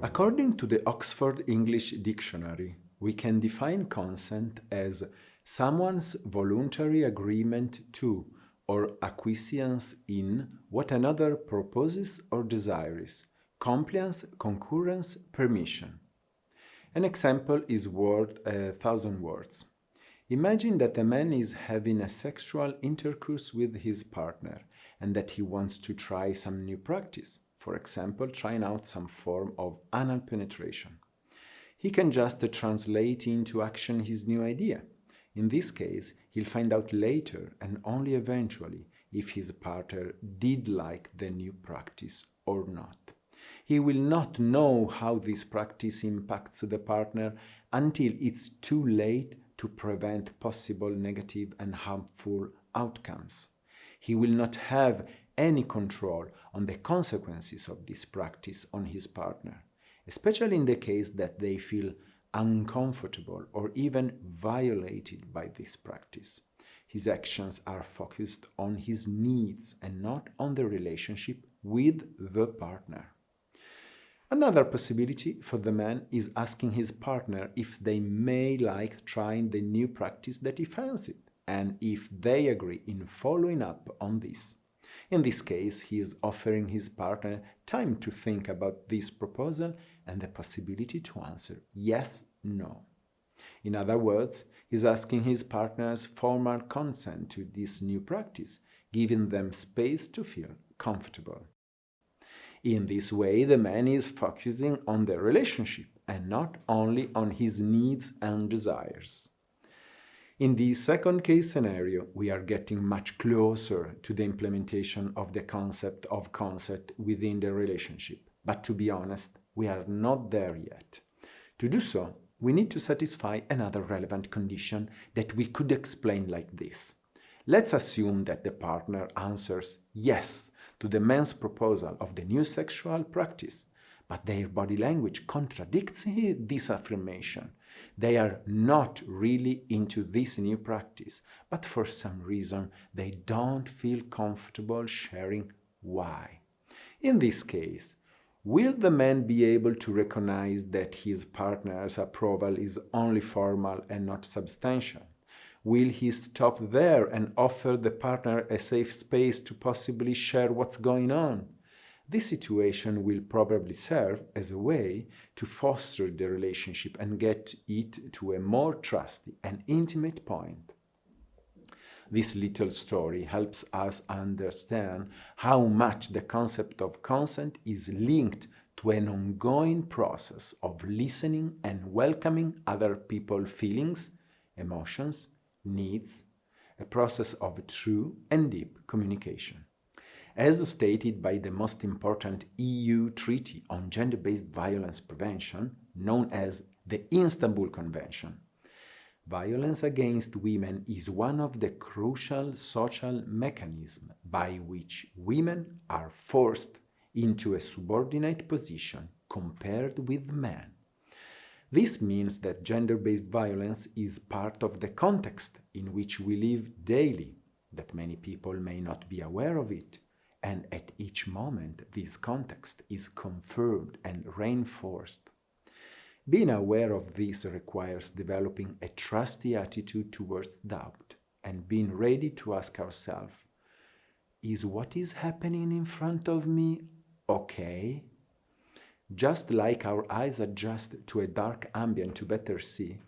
According to the Oxford English Dictionary, we can define consent as someone's voluntary agreement to or acquiescence in what another proposes or desires, compliance, concurrence, permission. An example is worth 1,000 words. Imagine that a man is having a sexual intercourse with his partner and that he wants to try some new practice, for example, trying out some form of anal penetration. He can just translate into action his new idea. In this case, he'll find out later and only eventually if his partner did like the new practice or not. He will not know how this practice impacts the partner until it's too late to prevent possible negative and harmful outcomes. He will not have any control on the consequences of this practice on his partner, especially in the case that they feel uncomfortable or even violated by this practice. His actions are focused on his needs and not on the relationship with the partner. Another possibility for the man is asking his partner if they may like trying the new practice that he fancied, and if they agree in following up on this. In this case, he is offering his partner time to think about this proposal and the possibility to answer yes, no. In other words, he's asking his partner's formal consent to this new practice, giving them space to feel comfortable. In this way, the man is focusing on the relationship and not only on his needs and desires. In the second case scenario, we are getting much closer to the implementation of the concept of consent within the relationship. But to be honest, we are not there yet. To do so, we need to satisfy another relevant condition that we could explain like this. Let's assume that the partner answers yes to the man's proposal of the new sexual practice, but their body language contradicts this affirmation. They are not really into this new practice, but for some reason they don't feel comfortable sharing why. In this case, will the man be able to recognize that his partner's approval is only formal and not substantial? Will he stop there and offer the partner a safe space to possibly share what's going on? This situation will probably serve as a way to foster the relationship and get it to a more trusty and intimate point. This little story helps us understand how much the concept of consent is linked to an ongoing process of listening and welcoming other people's feelings, emotions, needs, a process of true and deep communication. As stated by the most important EU treaty on gender-based violence prevention, known as the Istanbul Convention, violence against women is one of the crucial social mechanisms by which women are forced into a subordinate position compared with men. This means that gender-based violence is part of the context in which we live daily, that many people may not be aware of it, and at each moment this context is confirmed and reinforced. Being aware of this requires developing a trusty attitude towards doubt and being ready to ask ourselves, is what is happening in front of me okay? Just like our eyes adjust to a dark ambient to better see,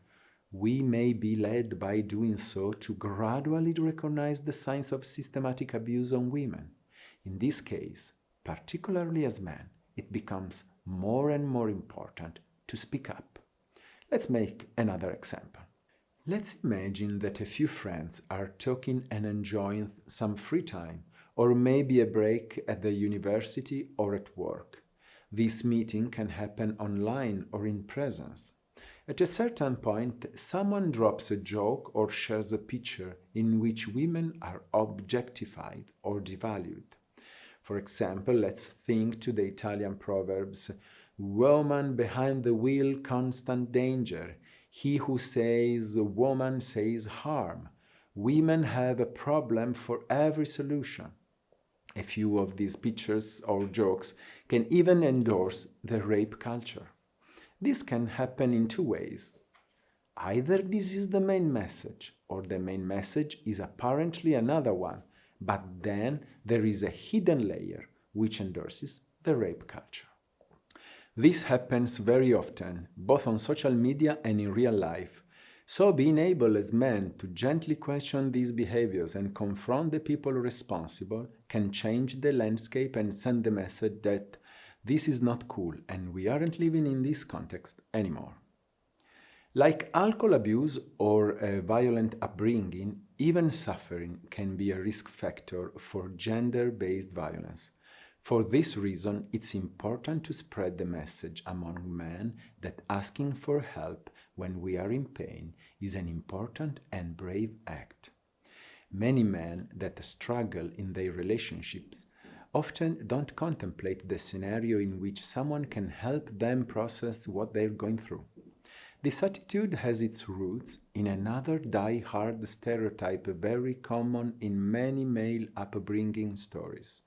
we may be led by doing so to gradually recognize the signs of systematic abuse on women. In this case, particularly as men, it becomes more and more important to speak up. Let's make another example. Let's imagine that a few friends are talking and enjoying some free time, or maybe a break at the university or at work. This meeting can happen online or in presence. At a certain point, someone drops a joke or shares a picture in which women are objectified or devalued. For example, let's think to the Italian proverbs, "Woman behind the wheel, constant danger. He who says woman says harm. Women have a problem for every solution." A few of these pictures or jokes can even endorse the rape culture. This can happen in two ways. Either this is the main message, or the main message is apparently another one, but then there is a hidden layer which endorses the rape culture. This happens very often, both on social media and in real life. So being able as men to gently question these behaviors and confront the people responsible can change the landscape and send the message that this is not cool and we aren't living in this context anymore. Like alcohol abuse or a violent upbringing, even suffering can be a risk factor for gender-based violence. For this reason, it's important to spread the message among men that asking for help when we are in pain is an important and brave act. Many men that struggle in their relationships often don't contemplate the scenario in which someone can help them process what they're going through. This attitude has its roots in another die-hard stereotype very common in many male upbringing stories.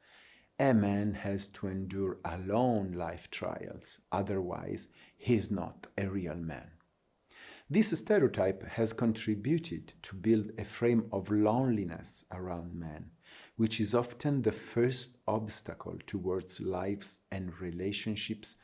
A man has to endure alone life trials, otherwise he is not a real man. This stereotype has contributed to build a frame of loneliness around men, which is often the first obstacle towards lives and relationships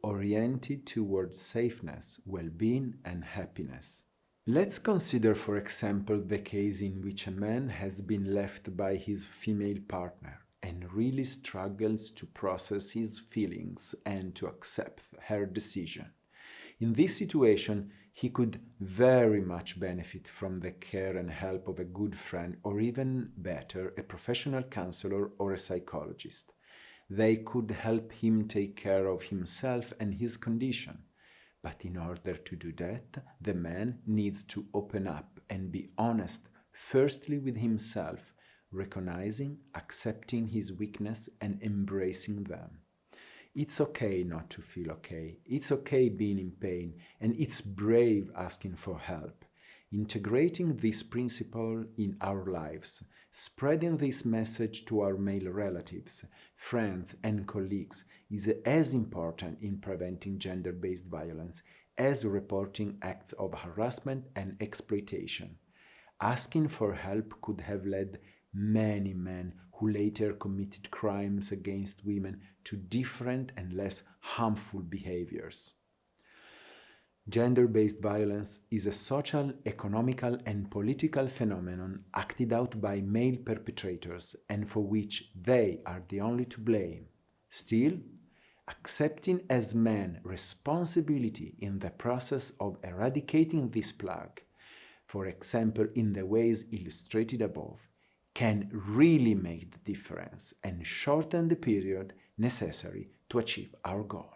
oriented towards safeness, well-being, and happiness. Let's consider, for example, the case in which a man has been left by his female partner and really struggles to process his feelings and to accept her decision. In this situation, he could very much benefit from the care and help of a good friend, or even better, a professional counselor or a psychologist. They could help him take care of himself and his condition. But in order to do that, the man needs to open up and be honest, firstly with himself, recognizing, accepting his weakness and embracing them. It's okay not to feel okay. It's okay being in pain, and it's brave asking for help. Integrating this principle in our lives, spreading this message to our male relatives, friends, and colleagues is as important in preventing gender-based violence as reporting acts of harassment and exploitation. Asking for help could have led many men who later committed crimes against women to different and less harmful behaviors. Gender-based violence is a social, economical, and political phenomenon acted out by male perpetrators and for which they are the only to blame. Still, accepting as men responsibility in the process of eradicating this plague, for example in the ways illustrated above, can really make the difference and shorten the period necessary to achieve our goal.